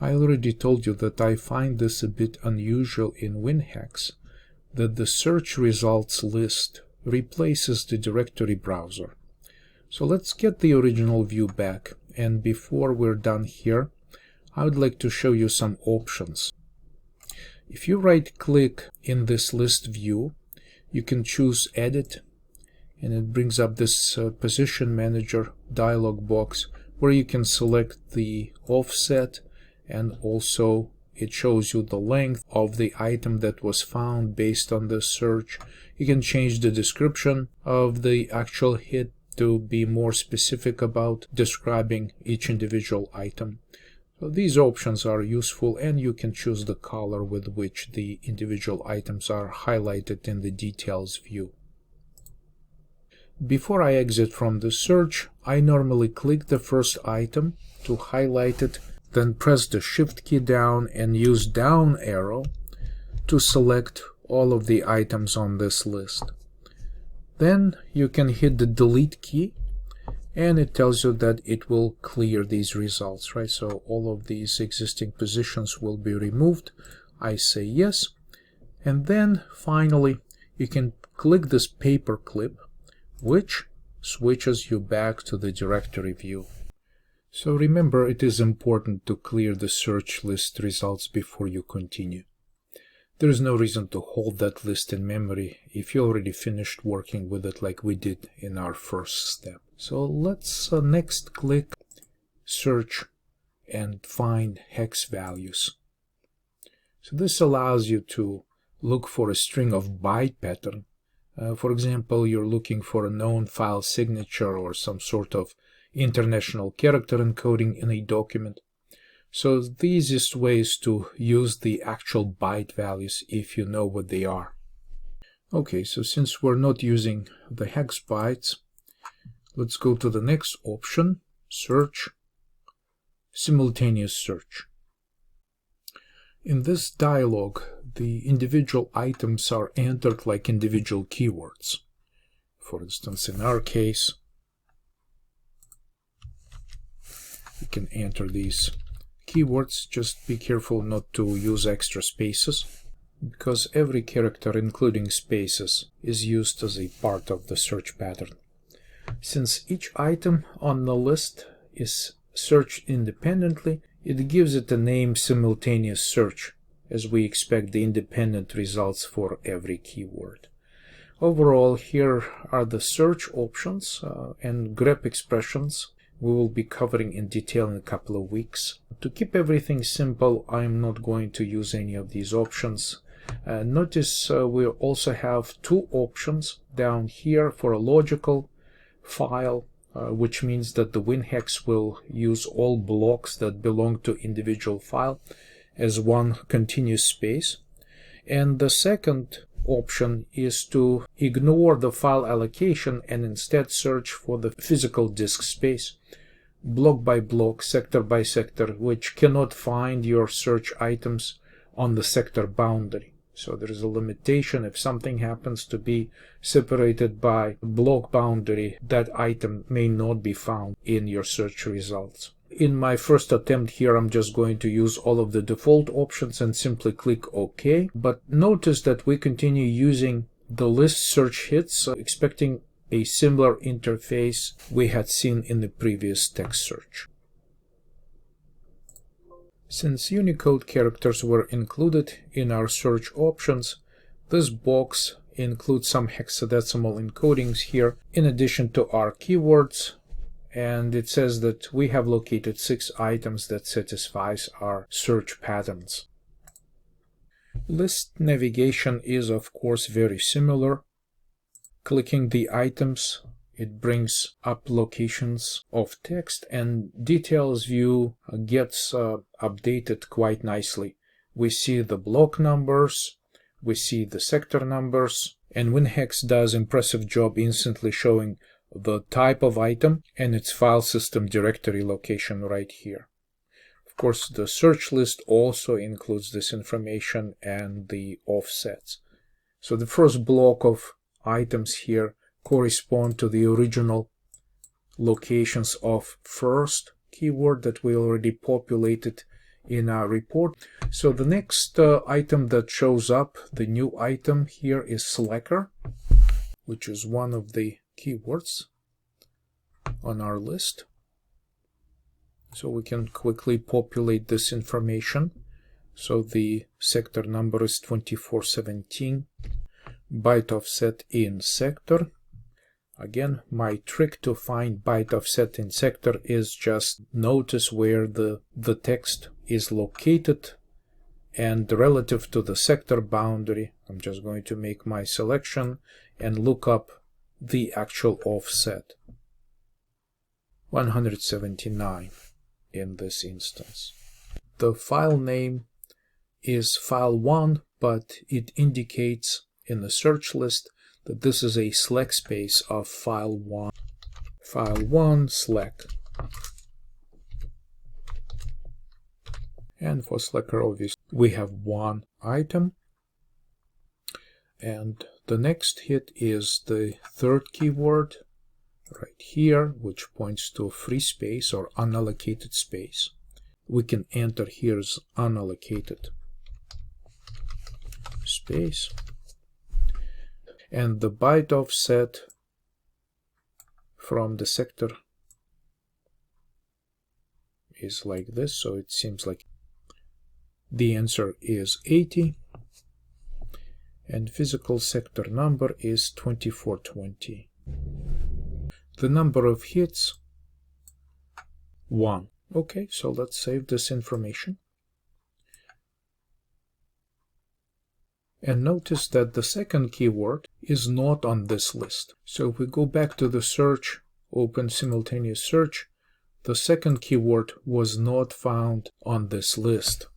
I already told you that I find this a bit unusual in WinHex, that the search results list replaces the directory browser. So let's get the original view back, and before we're done here, I would like to show you some options. If you right-click in this list view, you can choose Edit, and it brings up this Position Manager dialog box where you can select the offset, and also it shows you the length of the item that was found based on the search. You can change the description of the actual hit to be more specific about describing each individual item. So these options are useful, and you can choose the color with which the individual items are highlighted in the details view. Before I exit from the search, I normally click the first item to highlight it, then press the Shift key down and use down arrow to select all of the items on this list. Then you can hit the Delete key, and it tells you that it will clear these results, right? So all of these existing positions will be removed. I say yes, and then finally you can click this paperclip, which switches you back to the directory view. So remember, it is important to clear the search list results before you continue. There is no reason to hold that list in memory if you already finished working with it like we did in our first step. So let's next click Search and find hex values. So this allows you to look for a string of byte pattern. For example, you're looking for a known file signature or some sort of international character encoding in a document. So the easiest way is to use the actual byte values if you know what they are. Okay, so since we're not using the hex bytes, let's go to the next option, Search, Simultaneous Search. In this dialog, the individual items are entered like individual keywords. For instance, in our case, you can enter these keywords. Just be careful not to use extra spaces, because every character, including spaces, is used as a part of the search pattern. Since each item on the list is searched independently, it gives it a name Simultaneous Search, as we expect the independent results for every keyword. Overall, here are the search options and grep expressions we will be covering in detail in a couple of weeks. To keep everything simple, I'm not going to use any of these options. Notice we also have two options down here for a logical file, which means that the WinHex will use all blocks that belong to individual file as one continuous space. And the second option is to ignore the file allocation and instead search for the physical disk space, block by block, sector by sector, which cannot find your search items on the sector boundary. So there is a limitation. If something happens to be separated by block boundary, that item may not be found in your search results. In my first attempt here, I'm just going to use all of the default options and simply click OK. But notice that we continue using the list search hits, expecting a similar interface we had seen in the previous text search. Since Unicode characters were included in our search options, this box includes some hexadecimal encodings here in addition to our keywords, and it says that we have located 6 items that satisfies our search patterns. List navigation is of course very similar. Clicking the items, it brings up locations of text, and details view gets updated quite nicely. We see the block numbers, we see the sector numbers, and WinHex does an impressive job instantly showing the type of item and its file system directory location right here. Of course, the search list also includes this information and the offsets. So the first block of items here correspond to the original locations of first keyword that we already populated in our report. So the next item that shows up, the new item here, is slacker, which is one of the keywords on our list. So we can quickly populate this information. So the sector number is 2417, byte offset in sector. Again, my trick to find byte offset in sector is just notice where the text is located, and relative to the sector boundary, I'm just going to make my selection and look up the actual offset. 179 in this instance. The file name is file1, but it indicates in the search list that this is a slack space of file1. File1 slack. And for slacker, obviously, we have one item. And the next hit is the third keyword right here, which points to free space or unallocated space. We can enter here's unallocated space. And the byte offset from the sector is like this, so it seems like the answer is 80, and physical sector number is 2420. The number of hits, 1. Okay, so let's save this information. And notice that the second keyword is not on this list. So if we go back to the search, open simultaneous search, the second keyword was not found on this list.